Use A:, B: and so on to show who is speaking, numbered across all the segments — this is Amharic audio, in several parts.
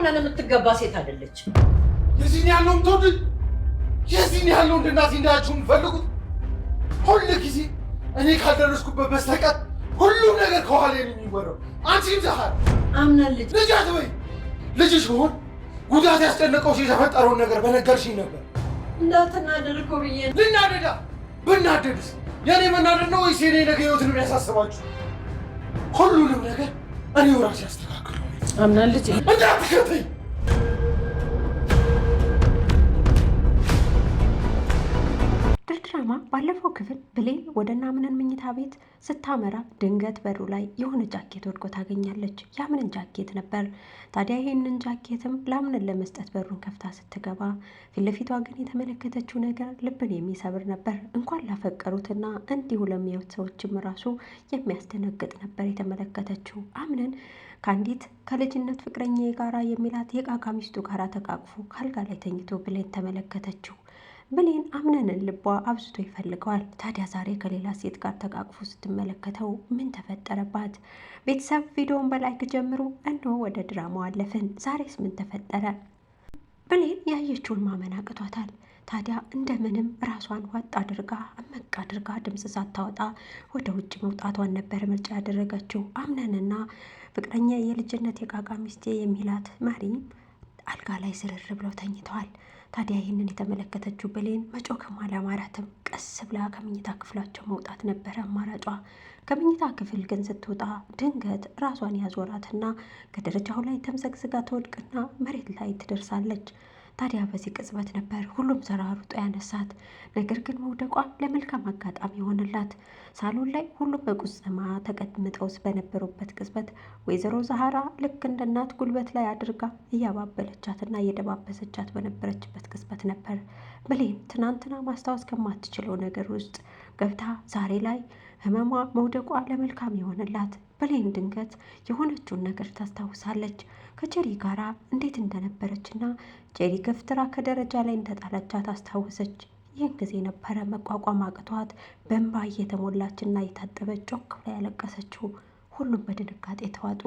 A: أنا لمتقبى ሴት አይደለች
B: የዚህን ያለውን ተውድ የዚህን ያለው እንደናት እንዳያችሁ ፈልጉት ሁሉ ጊዜ እኔ ካልደረስኩበት በስተቀር ሁሉም ነገር ከኋላ ነው የሚወራው አንቺም ዛሃር
A: አምናለች
B: ልጅ አትበይ ልጅሽ ሆን ጉዳት ያስጨነቀው የተፈጠረውን ነገር በነገርሽኝ ነበር
A: እንዳትናደድኮ ብዬ
B: ልናደዳ ብናደድስ የኔ መናደድ ነው ወይስ የኔ ነገ ህይወትን የሚያሳስባችሁ ሁሉንም ነገር እኔው ራሴ አስተካክለው
A: አምናለች
B: እንዳትከተይ
C: ድራማ ባለፈው ክፍል ብሌን ወደ ናምነን መኝታ ቤት ስታመራ ድንገት በሩ ላይ የሆነ ጃኬት ወድቆ ታገኛለች። ያምንን ጃኬት ነበር። ታዲያ ይህንን ጃኬትም ላምነን ለመስጠት በሩን ከፍታ ስትገባ ፊት ለፊቷ ግን የተመለከተችው ነገር ልብን የሚሰብር ነበር። እንኳን ላፈቀሩትና እንዲሁ ለሚያዩት ሰዎችም ራሱ የሚያስደነግጥ ነበር የተመለከተችው። አምነን ከአንዲት ከልጅነት ፍቅረኛ ጋራ የሚላት የቃቃ ሚስቱ ጋራ ተቃቅፎ ካልጋ ላይ ተኝቶ ብሌን ተመለከተችው። ብሌን አምነንን ልቧ አብዝቶ ይፈልገዋል። ታዲያ ዛሬ ከሌላ ሴት ጋር ተቃቅፎ ስትመለከተው ምን ተፈጠረባት? ቤተሰብ ቪዲዮውን በላይክ ጀምሩ። እነሆ ወደ ድራማው አለፍን። ዛሬስ ምን ተፈጠረ? ብሌን ያየችውን ማመን አቅቷታል። ታዲያ እንደምንም ራሷን ዋጥ አድርጋ እመቅ አድርጋ ድምፅ ሳታወጣ ወደ ውጭ መውጣቷን ነበር ምርጫ ያደረገችው። አምነንና ፍቅረኛ የልጅነት የቃቃ ሚስቴ የሚላት መሪም አልጋ ላይ ስርር ብለው ተኝተዋል። ታዲያ ይህንን የተመለከተችው ብሌን መጮክም አላማራትም። ቀስ ብላ ከመኝታ ክፍላቸው መውጣት ነበረ አማራጯ። ከመኝታ ክፍል ግን ስትወጣ ድንገት ራሷን ያዞራትና ከደረጃው ላይ ተምዘግዝጋ ትወድቅና መሬት ላይ ትደርሳለች። ታዲያ በዚህ ቅጽበት ነበር ሁሉም ዘራሩጦ ያነሳት። ነገር ግን መውደቋ ለመልካም አጋጣሚ ሆነላት። ሳሎን ላይ ሁሉም በቁጽማ ተቀምጠውስ በነበሩበት ቅጽበት ወይዘሮ ዛሃራ ልክ እንደ እናት ጉልበት ላይ አድርጋ እያባበለቻትና እየደባበሰቻት በነበረችበት ቅጽበት ነበር ብሌን ትናንትና ማስታወስ ከማትችለው ነገር ውስጥ ገብታ ዛሬ ላይ ህመሟ መውደቋ ለመልካም የሆነላት። ብሌን ድንገት የሆነችውን ነገር ታስታውሳለች። ከጀሪ ጋራ እንዴት እንደነበረችና ጀሪ ገፍትራ ከደረጃ ላይ እንደጣለቻት አስታወሰች። ይህን ጊዜ ነበረ መቋቋም አቅቷት በእንባ እየተሞላችና የታጠበች ጮክ ብላ ያለቀሰችው። ሁሉም በድንጋጤ ተዋጡ።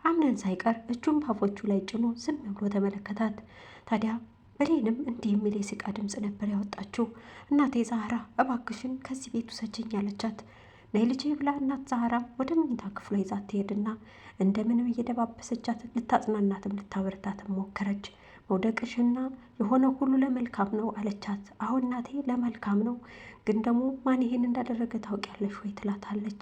C: አምነን ሳይቀር እጁን ባፎቹ ላይ ጭኖ ዝም ብሎ ተመለከታት። ታዲያ ብሌንም እንዲህ የሚል የሲቃ ድምፅ ነበር ያወጣችው። እናቴ ዛህራ እባክሽን ከዚህ ቤት ውሰጂኝ አለቻት። ነይ ልጄ ብላ እናት ዛህራ ወደ መኝታ ክፍሏ ይዛት ትሄድና እንደምንም እየደባበሰቻት ልታጽናናትም ልታበረታትም ሞከረች። መውደቅሽና የሆነ ሁሉ ለመልካም ነው አለቻት። አሁን እናቴ ለመልካም ነው፣ ግን ደግሞ ማን ይሄን እንዳደረገ ታውቂያለሽ ወይ ትላታለች።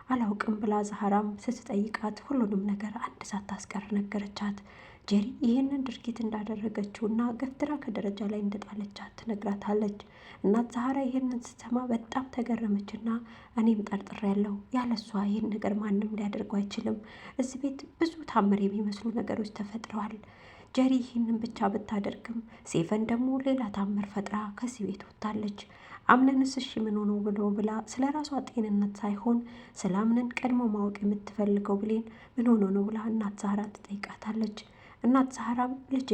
C: አላውቅም ብላ ዛህራም ስትጠይቃት ሁሉንም ነገር አንድ ሳታስቀር ነገረቻት። ጀሪ ይህንን ድርጊት እንዳደረገችውና ገፍትራ ከደረጃ ላይ እንደጣለቻት ትነግራታለች። እናት ዛህራ ይህንን ስትሰማ በጣም ተገረመችና እኔም ጠርጥሬያለሁ፣ ያለሷ ይህን ነገር ማንም ሊያደርገው አይችልም። እዚህ ቤት ብዙ ታምር የሚመስሉ ነገሮች ተፈጥረዋል። ጀሪ ይህንን ብቻ ብታደርግም ሴፈን ደግሞ ሌላ ታምር ፈጥራ ከዚህ ቤት ወጥታለች። አምነንስ እሺ ምን ሆኖ ብሎ ብላ ስለ ራሷ ጤንነት ሳይሆን ስለ አምነን ቀድሞ ማወቅ የምትፈልገው ብሌን ምን ሆኖ ነው ብላ እናት ዛህራ ትጠይቃታለች። እናት ዛህራም ልጄ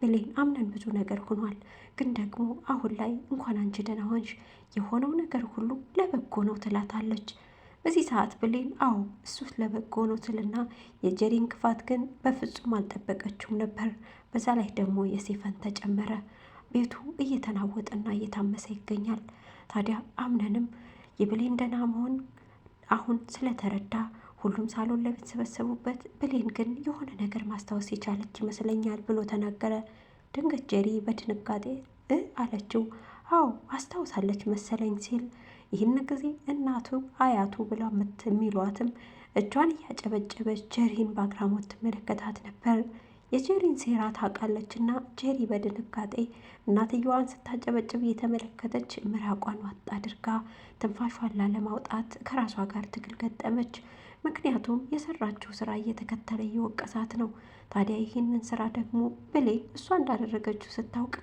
C: ብሌን አምነን ብዙ ነገር ሆኗል፣ ግን ደግሞ አሁን ላይ እንኳን አንቺ ደህና ሆንሽ የሆነው ነገር ሁሉ ለበጎ ነው ትላታለች። በዚህ ሰዓት ብሌን አዎ እሱ ለበጎ ነው ትልና የጀሪን ክፋት ግን በፍጹም አልጠበቀችውም ነበር። በዛ ላይ ደግሞ የሴፈን ተጨመረ። ቤቱ እየተናወጠና እየታመሰ ይገኛል። ታዲያ አምነንም የብሌን ደህና መሆን አሁን ስለተረዳ ሁሉም ሳሎን ላይ በተሰበሰቡበት ብሌን ግን የሆነ ነገር ማስታወስ የቻለች ይመስለኛል ብሎ ተናገረ። ድንገት ጀሪ በድንጋጤ አለችው። አዎ አስታውሳለች መሰለኝ ሲል ይህን ጊዜ እናቱ አያቱ ብላ የሚሏትም እጇን እያጨበጨበች ጀሪን በአግራሞት ትመለከታት ነበር። የጀሪን ሴራ ታውቃለችና ጀሪ በድንጋጤ እናትየዋን ስታጨበጭብ እየተመለከተች ምራቋን ዋጥ አድርጋ ትንፋሿን ላለማውጣት ከራሷ ጋር ትግል ገጠመች። ምክንያቱም የሰራችው ስራ እየተከተለ እየወቀሳት ነው። ታዲያ ይህንን ስራ ደግሞ ብሌን እሷ እንዳደረገችው ስታውቅ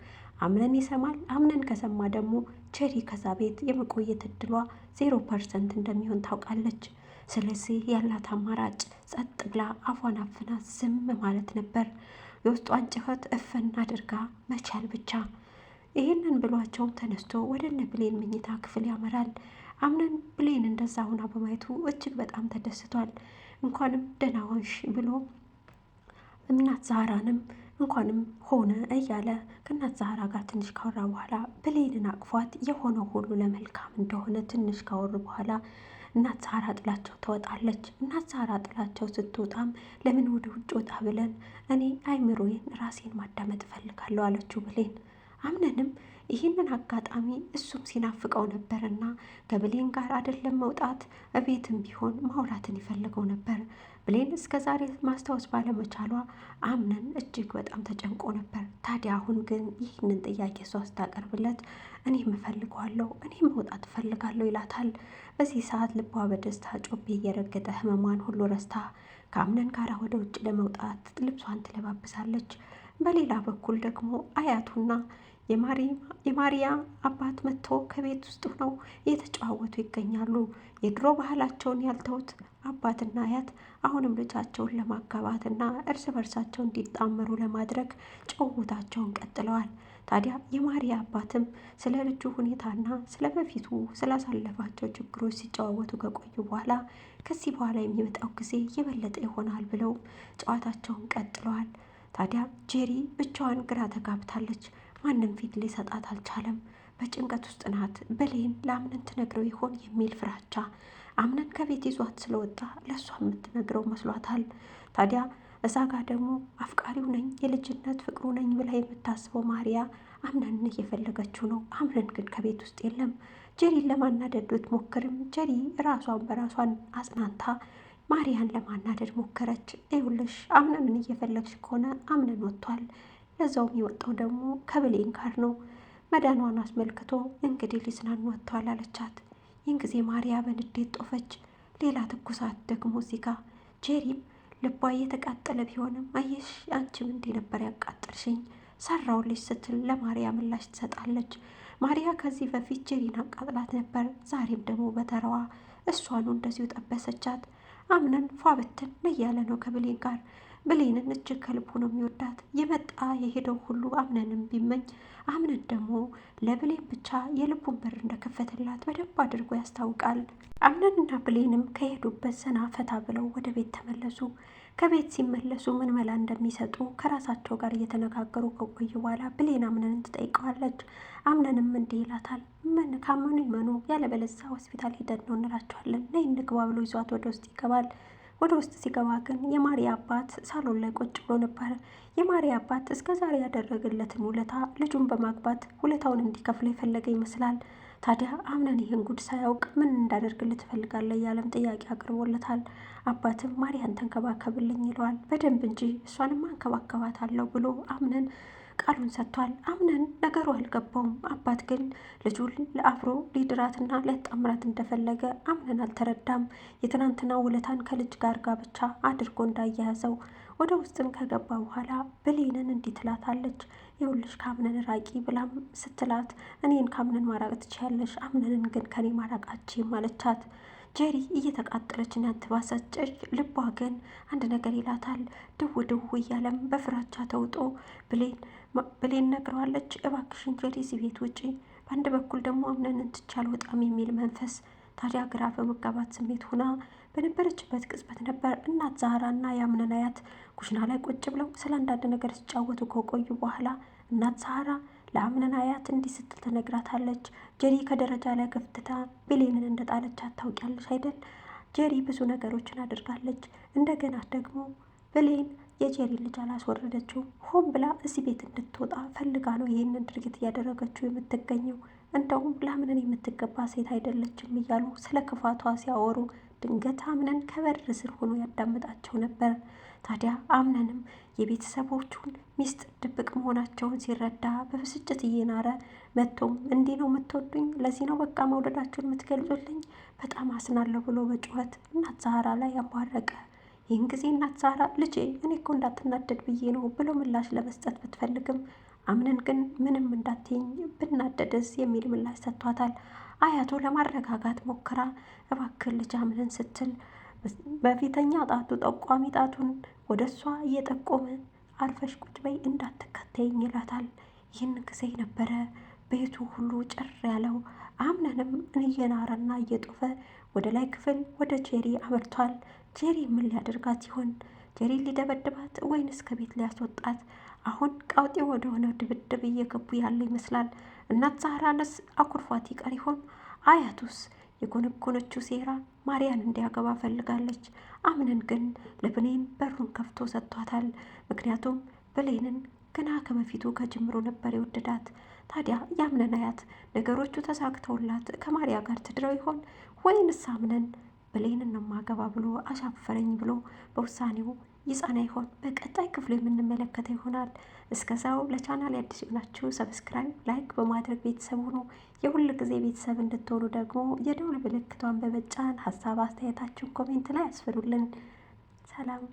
C: አምነን ይሰማል። አምነን ከሰማ ደግሞ ጀሪ ከዛ ቤት የመቆየት እድሏ 0% እንደሚሆን ታውቃለች። ስለዚህ ያላት አማራጭ ጸጥ ብላ አፏን አፍና ዝም ማለት ነበር። የውስጧን ጭፈት እፍን አድርጋ መቻል ብቻ። ይህንን ብሏቸው ተነስቶ ወደ እነ ብሌን መኝታ ክፍል ያመራል። አምነን ብሌን እንደዛ ሆና በማየቱ እጅግ በጣም ተደስቷል። እንኳንም ደህና ሆንሽ ብሎ እናት ዛህራንም እንኳንም ሆነ እያለ ከእናት ዛህራ ጋር ትንሽ ካወራ በኋላ ብሌንን አቅፏት የሆነው ሁሉ ለመልካም እንደሆነ ትንሽ ካወሩ በኋላ እናት ዛህራ ጥላቸው ትወጣለች። እናት ዛህራ ጥላቸው ስትወጣም ለምን ወደ ውጭ ወጣ ብለን እኔ አይምሮዬን ራሴን ማዳመጥ እፈልጋለሁ አለችው ብሌን። አምነንም ይህንን አጋጣሚ እሱም ሲናፍቀው ነበርና ከብሌን ጋር አይደለም መውጣት እቤትም ቢሆን ማውራትን ይፈልገው ነበር። ብሌን እስከ ዛሬ ማስታወስ ባለመቻሏ አምነን እጅግ በጣም ተጨንቆ ነበር። ታዲያ አሁን ግን ይህንን ጥያቄ እሷ ስታቀርብለት እኔም እፈልገዋለሁ፣ እኔም መውጣት እፈልጋለሁ ይላታል። በዚህ ሰዓት ልቧ በደስታ ጮቤ እየረገጠ ህመሟን ሁሉ ረስታ ከአምነን ጋር ወደ ውጭ ለመውጣት ልብሷን ትለባብሳለች። በሌላ በኩል ደግሞ አያቱና የማሪያ አባት መጥቶ ከቤት ውስጥ ሆነው እየተጨዋወቱ ይገኛሉ። የድሮ ባህላቸውን ያልተውት አባትና አያት አሁንም ልጃቸውን ለማጋባትና እርስ በርሳቸው እንዲጣመሩ ለማድረግ ጭውውታቸውን ቀጥለዋል። ታዲያ የማሪያ አባትም ስለ ልጁ ሁኔታና ስለ በፊቱ ስላሳለፋቸው ችግሮች ሲጨዋወቱ ከቆዩ በኋላ ከዚህ በኋላ የሚመጣው ጊዜ የበለጠ ይሆናል ብለው ጨዋታቸውን ቀጥለዋል። ታዲያ ጄሪ ብቻዋን ግራ ተጋብታለች። ማንም ፊት ሊሰጣት አልቻለም። በጭንቀት ውስጥ ናት። ብሌን ለአምነን ትነግረው ይሆን የሚል ፍራቻ። አምነን ከቤት ይዟት ስለወጣ ለእሷ የምትነግረው መስሏታል። ታዲያ እዛ ጋር ደግሞ አፍቃሪው ነኝ የልጅነት ፍቅሩ ነኝ ብላ የምታስበው ማሪያ አምነንን እየፈለገችው ነው። አምነን ግን ከቤት ውስጥ የለም። ጄሪን ለማናደድ ብትሞክርም ጄሪ ራሷን በራሷን አጽናንታ ማሪያን ለማናደድ ሞከረች። ይኸውልሽ አምነንን እየፈለግሽ ከሆነ አምነን ወጥቷል። ለዛውም የወጣው ደግሞ ከብሌን ጋር ነው። መዳኗን አስመልክቶ እንግዲህ ሊዝናኑ ወጥተዋል አለቻት። ይህን ጊዜ ማሪያ በንዴት ጦፈች። ሌላ ትኩሳት ደግሞ እዚህ ጋ ጄሪም ልቧ እየተቃጠለ ቢሆንም አየሽ አንቺም እንዲህ ነበር ያቃጠልሽኝ ሰራውልሽ ስትል ለማሪያ ምላሽ ትሰጣለች። ማሪያ ከዚህ በፊት ጄሪን አቃጥላት ነበር። ዛሬም ደግሞ በተራዋ እሷኑ እንደዚሁ ጠበሰቻት። አምነን ፏብትን እያለ ነው ከብሌን ጋር። ብሌንን እጅግ ከልቡ ነው የሚወዳት። የመጣ የሄደው ሁሉ አምነንም ቢመኝ አምነን ደግሞ ለብሌን ብቻ የልቡን በር እንደከፈተላት በደንብ አድርጎ ያስታውቃል። አምነንና ብሌንም ከሄዱበት ዘና ፈታ ብለው ወደ ቤት ተመለሱ። ከቤት ሲመለሱ ምን መላ እንደሚሰጡ ከራሳቸው ጋር እየተነጋገሩ ከቆዩ በኋላ ብሌን አምነንን ትጠይቀዋለች። አምነንም እንዲህ ይላታል። ምን ካመኑ ይመኑ፣ ያለበለዚያ ሆስፒታል ሄደን ነው እንላቸዋለን። ነይ እንግባ ብሎ ይዟት ወደ ውስጥ ይገባል። ወደ ውስጥ ሲገባ ግን የማሪያ አባት ሳሎን ላይ ቁጭ ብሎ ነበር። የማሪያ አባት እስከ ዛሬ ያደረገለትን ውለታ ልጁን በማግባት ውለታውን እንዲከፍል የፈለገ ይመስላል። ታዲያ አምነን ይህን ጉድ ሳያውቅ ምን እንዳደርግልህ ትፈልጋለህ እያለም ጥያቄ አቅርቦለታል። አባትም ማሪያን ተንከባከብልኝ ይለዋል። በደንብ እንጂ እሷንም አንከባከባታለሁ ብሎ አምነን ቃሉን ሰጥቷል። አምነን ነገሩ አልገባውም። አባት ግን ልጁን ለአፍሮ ሊድራትና ሊያጣምራት እንደፈለገ አምነን አልተረዳም። የትናንትና ውለታን ከልጅ ጋር ጋብቻ አድርጎ እንዳያያዘው ወደ ውስጥም ከገባ በኋላ ብሌንን እንዲህ ትላታለች። ይኸውልሽ ከአምነን ራቂ ብላም ስትላት እኔን ከአምነን ማራቅ ትችያለሽ፣ አምነንን ግን ከኔ ማራቃችም አለቻት። ጄሪ እየተቃጠለችን ያንትባሰጨች፣ ልቧ ግን አንድ ነገር ይላታል። ድው ድው እያለም በፍራቻ ተውጦ ብሌን ነግረዋለች። እባክሽን ጄሪ እዚህ ቤት ውጪ፣ በአንድ በኩል ደግሞ አምነንን ትቼ አልወጣም የሚል መንፈስ። ታዲያ ግራ በመጋባት ስሜት ሆና በነበረችበት ቅጽበት ነበር እናት ዛህራና የአምነን አያት ኩሽና ላይ ቁጭ ብለው ስለ አንዳንድ ነገር ሲጫወቱ ከቆዩ በኋላ እናት ዛህራ ለአምነን አያት እንዲህ ስትል ትነግራታለች። ጄሪ ከደረጃ ላይ ገፍትታ ብሌንን እንደጣለቻት ታውቂያለሽ አይደል? ጄሪ ብዙ ነገሮችን አድርጋለች። እንደገና ደግሞ ብሌን የጄሪ ልጅ አላስወረደችው። ሆን ብላ እዚህ ቤት እንድትወጣ ፈልጋ ነው ይህንን ድርጊት እያደረገችው የምትገኘው። እንደውም ለአምነን የምትገባ ሴት አይደለችም እያሉ ስለ ክፋቷ ሲያወሩ ድንገት አምነን ከበር ስር ሆኖ ያዳምጣቸው ነበር። ታዲያ አምነንም የቤተሰቦቹን ሚስጥር ድብቅ መሆናቸውን ሲረዳ በብስጭት እየናረ መጥቶም እንዲህ ነው የምትወዱኝ? ለዚህ ነው በቃ መውደዳችሁን የምትገልጹልኝ? በጣም አዝናለሁ ብሎ በጩኸት እናት ዛህራ ላይ ያንቧረቀ። ይህን ጊዜ እናት ዛህራ ልጄ እኔ እኮ እንዳትናደድ ብዬ ነው ብሎ ምላሽ ለመስጠት ብትፈልግም አምነን ግን ምንም እንዳትይኝ ብናደድስ የሚል ምላሽ ሰጥቷታል። አያቱ ለማረጋጋት ሞክራ እባክህ ልጅ አምነን ስትል በፊተኛ ጣቱ ጠቋሚ ጣቱን ወደ እሷ እየጠቆመ አርፈሽ ቁጭ በይ እንዳትከተይኝ ይላታል። ይህን ጊዜ ነበረ ቤቱ ሁሉ ጭር ያለው። አምነንም እየናረና እየጦፈ ወደ ላይ ክፍል ወደ ጄሪ አመርቷል። ጄሪ ምን ሊያደርጋት ይሆን? ጄሪን ሊደበድባት ወይንስ ከቤት ሊያስወጣት? አሁን ቀውጤ ወደሆነ ድብድብ እየገቡ ያለ ይመስላል። እናት ዛህራንስ አኩርፏት ይቀር ይሆን? አያቱስ? የጎነጎነችው ሴራ ማርያን እንዲያገባ ፈልጋለች። አምነን ግን ለብሌን በሩን ከፍቶ ሰጥቷታል። ምክንያቱም ብሌንን ገና ከበፊቱ ከጅምሮ ነበር የወደዳት። ታዲያ የአምነን አያት ነገሮቹ ተሳክተውላት ከማርያ ጋር ትድረው ይሆን ወይንስ አምነን ብሌንን ነው ማገባ ብሎ አሻፈረኝ ብሎ በውሳኔው ይጸና ይሆን? በቀጣይ ክፍሉ የምንመለከተው ይሆናል። እስከዛው ለቻናል አዲስ የሆናችሁ ሰብስክራይብ፣ ላይክ በማድረግ ቤተሰብ ሁኑ። የሁል ጊዜ ቤተሰብ እንድትሆኑ ደግሞ የደውል ምልክቷን በመጫን ሀሳብ አስተያየታችሁን ኮሜንት ላይ አስፍሩልን። ሰላም